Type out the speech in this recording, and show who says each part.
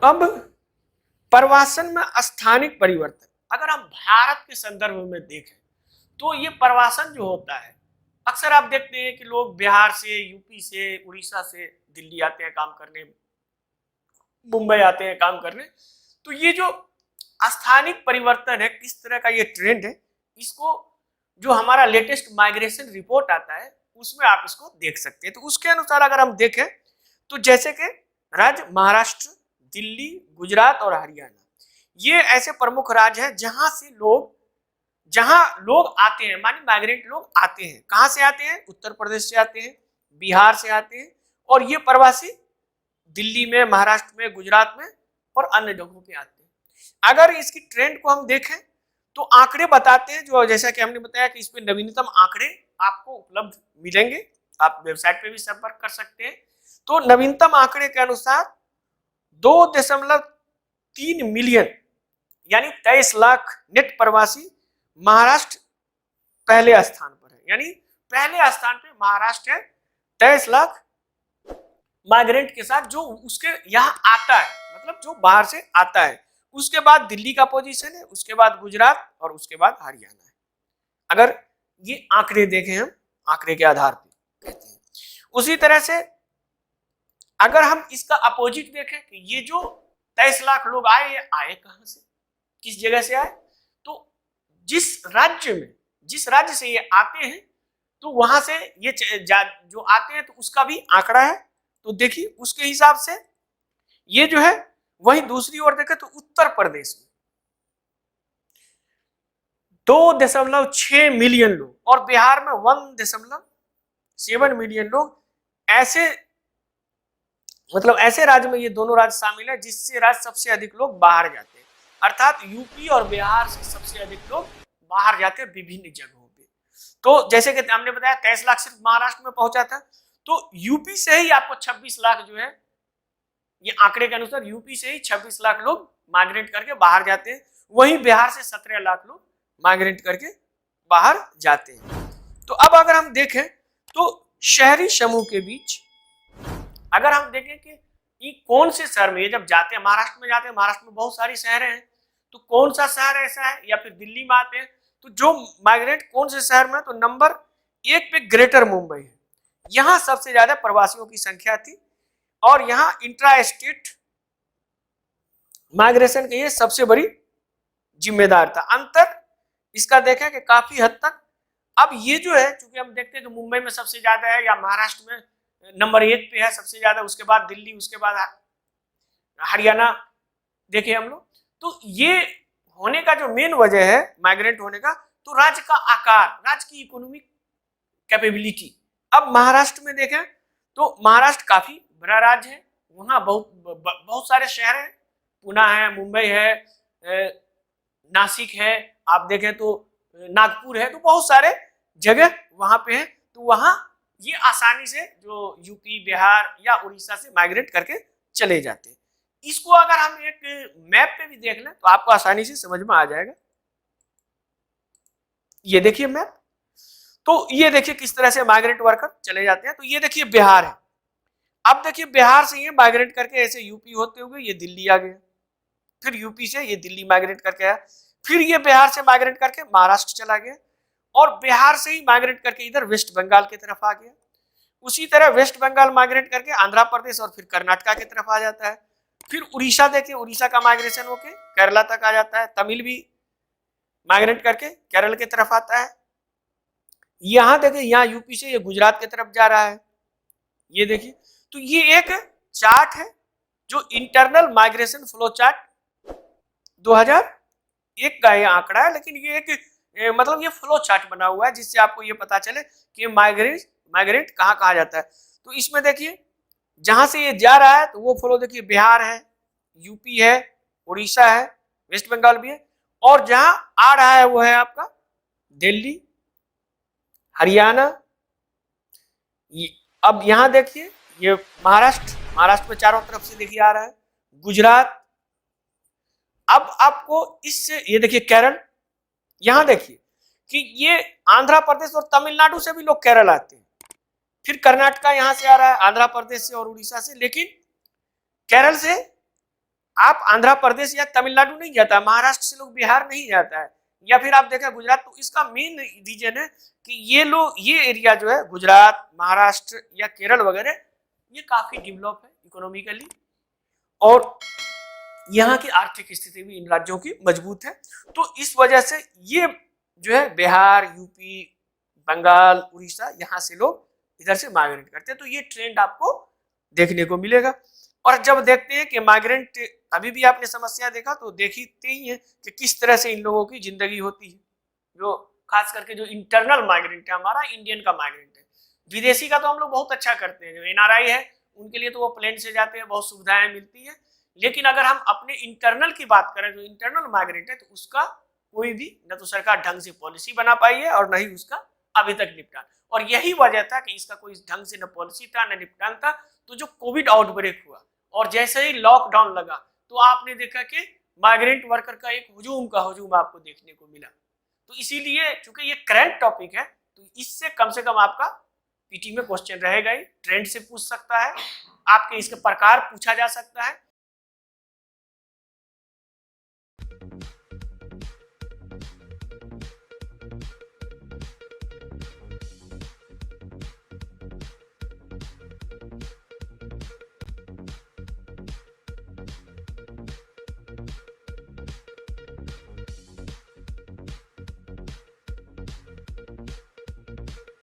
Speaker 1: अब प्रवासन में स्थानिक परिवर्तन, अगर हम भारत के संदर्भ में देखें तो ये प्रवासन जो होता है, अक्सर आप देखते हैं कि लोग बिहार से, यूपी से, उड़ीसा से दिल्ली आते हैं काम करने, मुंबई आते हैं काम करने। तो ये जो स्थानिक परिवर्तन है, किस तरह का ये ट्रेंड है, इसको जो हमारा लेटेस्ट माइग्रेशन रिपोर्ट आता है उसमें आप इसको देख सकते हैं। तो उसके अनुसार अगर हम देखें तो जैसे कि राज्य महाराष्ट्र, दिल्ली, गुजरात और हरियाणा, ये ऐसे प्रमुख राज्य हैं जहां लोग आते हैं, मानी माइग्रेंट लोग आते हैं। कहां से आते हैं? उत्तर प्रदेश से आते हैं, बिहार से आते हैं, और ये प्रवासी दिल्ली में, महाराष्ट्र में, गुजरात में और अन्य जगहों पे आते हैं। अगर इसकी ट्रेंड को हम देखें तो आंकड़े बताते हैं, जो जैसा कि हमने बताया कि इस पे नवीनतम आंकड़े आपको उपलब्ध मिलेंगे, आप वेबसाइट पे भी संपर्क कर सकते हैं। तो नवीनतम आंकड़े के अनुसार 2.3 मिलियन यानी 23 लाख नेट प्रवासी महाराष्ट्र पहले स्थान पर है, यानी पहले स्थान पे महाराष्ट्र है 23 लाख माइग्रेंट के साथ, जो उसके यहाँ आता है, मतलब जो बाहर से आता है। उसके बाद दिल्ली का पोजीशन है, उसके बाद गुजरात और उसके बाद हरियाणा है। अगर ये आंकड़े देखें, हम आंकड़े के आधार पर कहते हैं। उसी तरह से अगर हम इसका अपोजिट देखें कि ये जो 23 लाख लोग आए, ये आए कहां से, किस जगह से आए? तो जिस राज्य से ये आते हैं, तो वहां से ये जो आते हैं तो उसका भी आंकड़ा है। तो देखिए उसके हिसाब से ये जो है, वही दूसरी ओर देखें तो उत्तर प्रदेश में 2.6 मिलियन लोग और बिहार में 1.7 मिलियन लोग, ऐसे मतलब ऐसे राज्य में ये दोनों राज्य शामिल है जिससे राज्य सबसे अधिक लोग बाहर जाते हैं। अर्थात यूपी और बिहार से सबसे अधिक लोग बाहर जाते हैं विभिन्न जगहों पे। तो जैसे कि हमने बताया 23 लाख सिर्फ महाराष्ट्र में पहुंचा था, तो यूपी से ही आपको 26 लाख जो है, ये आंकड़े के अनुसार यूपी से ही 26 लाख लोग माइग्रेट करके बाहर जाते हैं। वहीं बिहार से 17 लाख लोग माइग्रेट करके बाहर जाते हैं। तो अब अगर हम देखें तो शहरी समूह के बीच अगर हम देखें कि ये कौन से शहर में ये जब जाते हैं, महाराष्ट्र में जाते हैं, महाराष्ट्र में बहुत सारी शहर हैं, तो कौन सा शहर ऐसा है, या फिर दिल्ली में आते हैं, तो जो माइग्रेट कौन से शहर में, तो नंबर 1 पे ग्रेटर मुंबई है। यहां सबसे ज्यादा प्रवासियों की संख्या थी और यहां इंट्रा स्टेट माइग्रेशन के ये सबसे बड़ी जिम्मेदार था। अंतर इसका देखें कि काफी हद तक अब ये जो है, चूंकि हम देखते हैं कि मुंबई में सबसे ज्यादा है, या महाराष्ट्र में नंबर 1 पे है सबसे ज्यादा, उसके बाद दिल्ली, उसके बाद हरियाणा देखे हम लोग। तो ये होने का जो मेन वजह है माइग्रेंट होने का, तो राज्य का आकार, राज्य की इकोनॉमिक कैपेबिलिटी। अब महाराष्ट्र में देखें तो महाराष्ट्र काफी बड़ा राज्य है, वहां बहुत सारे शहर हैं, पुणे है, मुंबई है, नासिक है, आप देखें तो नागपुर है, तो बहुत सारे जगह वहां पे है। तो वहां ये आसानी से जो यूपी, बिहार या उड़ीसा से माइग्रेट करके चले जाते हैं। इसको अगर हम एक मैप पे भी देख लें तो आपको आसानी से समझ में आ जाएगा। ये देखिए मैप, तो ये देखिए किस तरह से माइग्रेंट वर्कर चले जाते हैं। तो ये देखिए बिहार है, अब देखिए बिहार से ये माइग्रेट करके ऐसे यूपी होते हुए ये दिल्ली आ गया, फिर यूपी से ये दिल्ली माइग्रेट करके आया, फिर ये बिहार से माइग्रेट करके महाराष्ट्र चला गया, और बिहार से ही माइग्रेट करके इधर वेस्ट बंगाल की तरफ आ गया। उसी तरह वेस्ट बंगाल माइग्रेट करके आंध्र प्रदेश और फिर कर्नाटका की तरफ आ जाता है। फिर उड़ीसा देखिए, उड़ीसा का माइग्रेशन होके केरला तक आ जाता है। तमिल भी माइग्रेट करके केरल की तरफ आता है। यहां देखिए, यहाँ यूपी से ये गुजरात की तरफ जा रहा है, ये देखिए। तो ये एक चार्ट है जो इंटरनल माइग्रेशन फ्लो चार्ट 2001 का ये आंकड़ा है, लेकिन ये एक मतलब ये फ्लो चार्ट बना हुआ है जिससे आपको ये पता चले कि माइग्रेट कहाँ कहाँ जाता है। तो इसमें देखिए जहां से ये जा रहा है तो वो फ्लो देखिए बिहार है, यूपी है, उड़ीसा है, वेस्ट बंगाल भी है, और जहां आ रहा है वो है आपका दिल्ली, हरियाणा। अब यहां देखिए ये महाराष्ट्र में चारों तरफ से देखिए आ रहा है, गुजरात। अब आपको इससे ये देखिए केरल, यहां देखिए कि ये आंध्र प्रदेश और तमिलनाडु से भी लोग केरल आते हैं, फिर कर्नाटका यहां से आ रहा है, आंध्र प्रदेश से और उड़ीसा से, लेकिन केरल से आप आंध्र प्रदेश या तमिलनाडु नहीं जाता, महाराष्ट्र से लोग बिहार नहीं जाता है, या फिर आप देखा गुजरात। तो इसका मेन रीजन है कि ये लोग, ये एरिया जो है गुजरात, महाराष्ट्र या केरल वगैरह, ये काफी डेवलप है इकोनॉमिकली, और यहाँ की आर्थिक स्थिति भी इन राज्यों की मजबूत है। तो इस वजह से ये जो है बिहार, यूपी, बंगाल, उड़ीसा, यहाँ से लोग इधर से माइग्रेट करते हैं। तो ये ट्रेंड आपको देखने को मिलेगा। और जब देखते हैं कि माइग्रेंट, अभी भी आपने समस्या देखा तो देखते ही है कि किस तरह से इन लोगों की जिंदगी होती है, जो खास करके जो इंटरनल माइग्रेंट है, हमारा इंडियन का माइग्रेंट है। विदेशी का तो हम लोग बहुत अच्छा करते हैं, जो एनआरआई है उनके लिए तो वो प्लेन से जाते हैं, बहुत सुविधाएं मिलती है। लेकिन अगर हम अपने इंटरनल की बात करें, जो इंटरनल माइग्रेंट है, तो उसका कोई भी न तो सरकार ढंग से पॉलिसी बना पाई है और न ही उसका अभी तक निपटान। और यही वजह था कि इसका कोई ढंग से न पॉलिसी था न निपटान था। तो जो कोविड आउटब्रेक हुआ और जैसे ही लॉकडाउन लगा, तो आपने देखा कि माइग्रेंट वर्कर का एक हुजूम आपको देखने को मिला। तो इसीलिए चूंकि ये करंट टॉपिक है, तो इससे कम से कम आपका पीटी में क्वेश्चन रहेगा ही, ट्रेंड से पूछ सकता है, आपके इसके प्रकार पूछा जा सकता है।